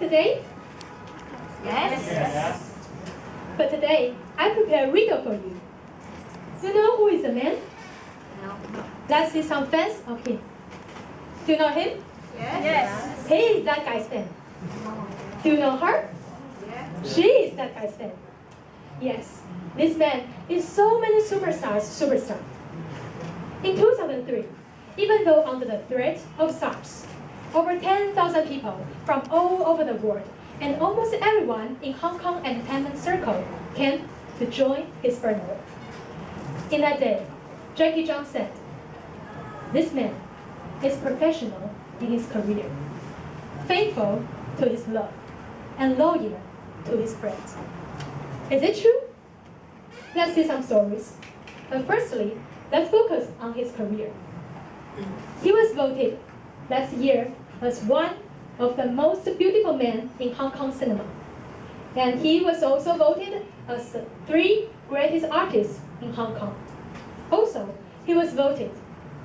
today? Yes. Yes. But today, I prepared a riddle for you. You know who is the man? No. Let's see some fans of him. Do you know him? Yes. He is that guy's fan. Do you know her? Yes. She is that guy's fan. Yes, this man is so many superstar. In 2003, even though under the threat of SARS, over 10,000 people from all over the world and almost everyone in Hong Kong entertainment circle came to join his funeral. In that day, Jackie Chan said, "This man is professional in his career, faithful to his love, and loyal to his friends." Is it true? Let's see some stories. But firstly, let's focus on his career. He was voted last year as one of the most beautiful men in Hong Kong cinema. And he was also voted as the 3 greatest artists in Hong Kong. Also, he was voted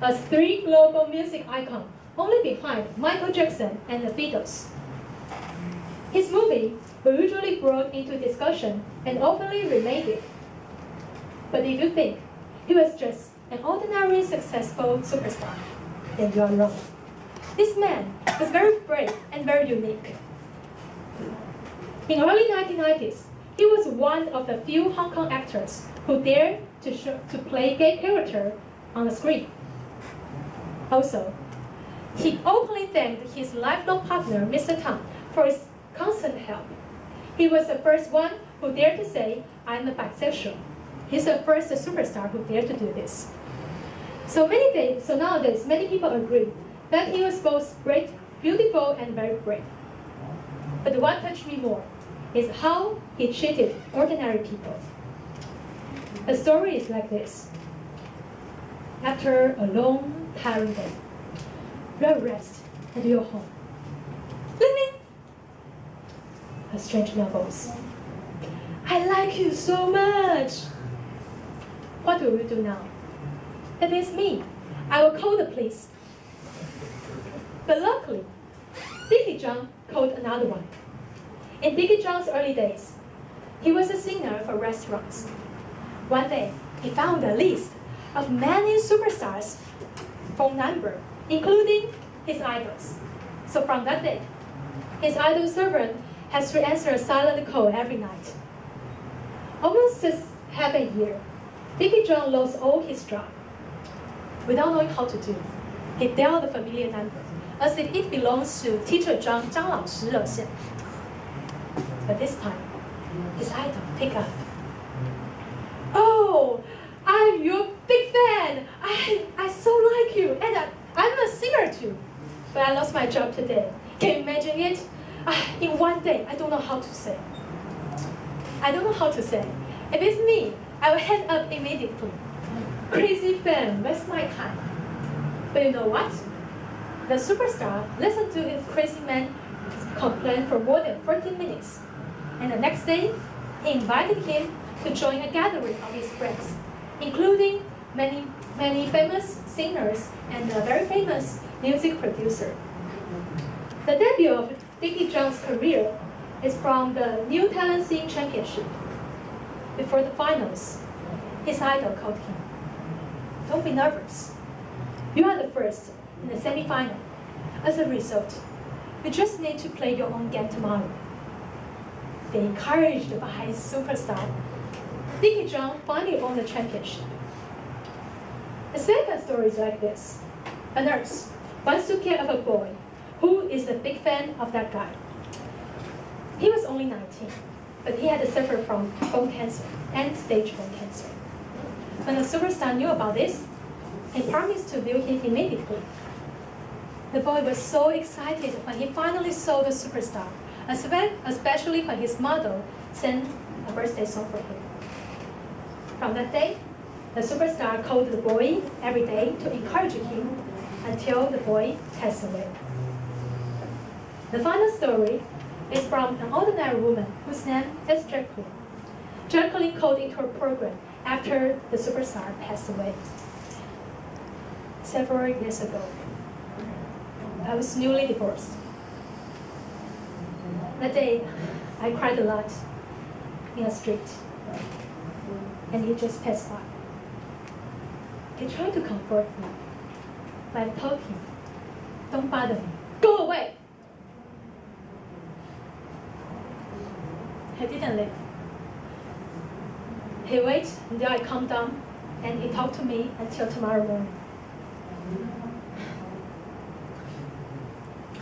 as 3 global music icons, only behind Michael Jackson and the Beatles. His movie were usually brought into discussion and openly remade. But if you think he was just an ordinary successful superstar, then you are wrong. This man was very brave and very unique. In early 1990s, he was one of the few Hong Kong actors who dared to play gay character on the screen. Also, he openly thanked his lifelong partner, Mr. Tang, for his constant help. He was the first one who dared to say, "I'm a bisexual." He's the first superstar who dared to do this. So nowadays, many people agree that he was both great, beautiful, and very brave. But what touched me more is how he treated ordinary people. The story is like this. After a long, tiring day, you rest at your home. Ling-ling! A strange voice. "I like you so much." What will you do now? If it's me, I will call the police. But luckily, Dickie Zhang called another one. In Dickie Zhang's early days, he was a singer for restaurants. One day, he found a list of many superstars' phone number, including his idols. So from that day, his idol servant has to answer a silent call every night. Almost half a year, Dickie Zhang lost all his job. Without knowing how to do, he dialed the familiar number, as if it belongs to teacher Zhang Lao Shi Re Xian. But this time, his idol picked up. "Oh, I'm your big fan. I so like you, and I'm a singer too. But I lost my job today. Can you imagine it? In one day, I don't know how to say. If it's me, I will hang up immediately. Crazy fan, waste my time." But you know what? The superstar listened to his crazy man complain for more than 14 minutes. And the next day, he invited him to join a gathering of his friends, including many famous singers and a very famous music producer. The debut of Dickie Zhang's career is from the New Talent Sing Championship. Before the finals, his idol called him. "Don't be nervous. You are the first in the semi-final. As a result, you just need to play your own game tomorrow." Being encouraged by his superstar, Dickie Zhang finally won the championship. The second story is like this. A nurse once took care of a boy who is a big fan of that guy. He was only 19, but he had suffered from bone cancer, end-stage bone cancer. When the superstar knew about this, he promised to view him immediately. The boy was so excited when he finally saw the superstar, especially when his model sang a birthday song for him. From that day, the superstar called the boy every day to encourage him until the boy passed away. The final story is from an ordinary woman whose name is Jacqueline. Jacqueline called into her program after the superstar passed away. Several years ago, I was newly divorced. That day, I cried a lot in the street, and he just passed by. He tried to comfort me, but I told him, "Don't bother me. Go away." He didn't leave. He waited until I calmed down, and he talked to me until tomorrow morning.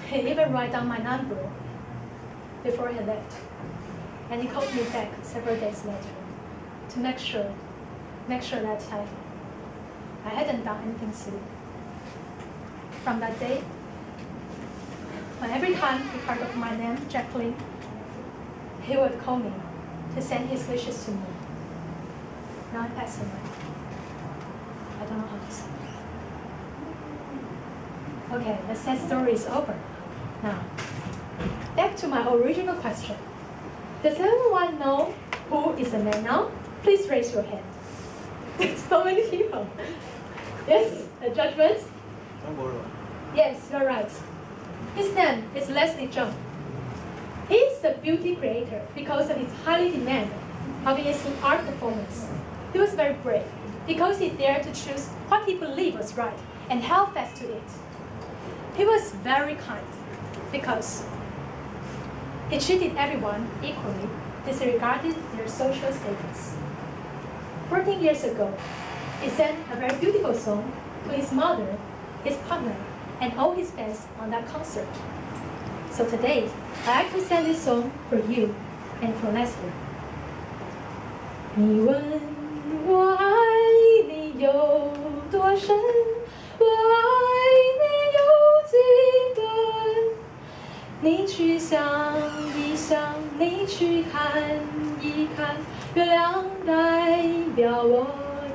He even wrote down my number before he left, and he called me back several days later to make sure that I hadn't done anything silly. From that day, when every time he heard of my name, Jacqueline, he would call me to send his wishes to me. Now I passed away. I don't know how to say. Okay, the sad story is over. Now, back to my original question. Does everyone know who is the man now? Please raise your hand. So many people. Yes, a judgment? Yes, you're right. His name is Leslie Zheng. He's the beauty creator because of his highly demand of his art performance. He was very brave because he dared to choose what he believed was right and held fast to it. He was very kind because he treated everyone equally, disregarded their social status. 14 years ago, he sent a very beautiful song to his mother, his partner, and all his fans on that concert. So today, I like to send this song for you and for Leslie. 你问我爱你有多深，我爱你有几分？你去想一想，你去看一看，月亮代表我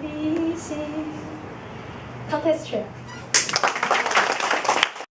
的心。Contest chair.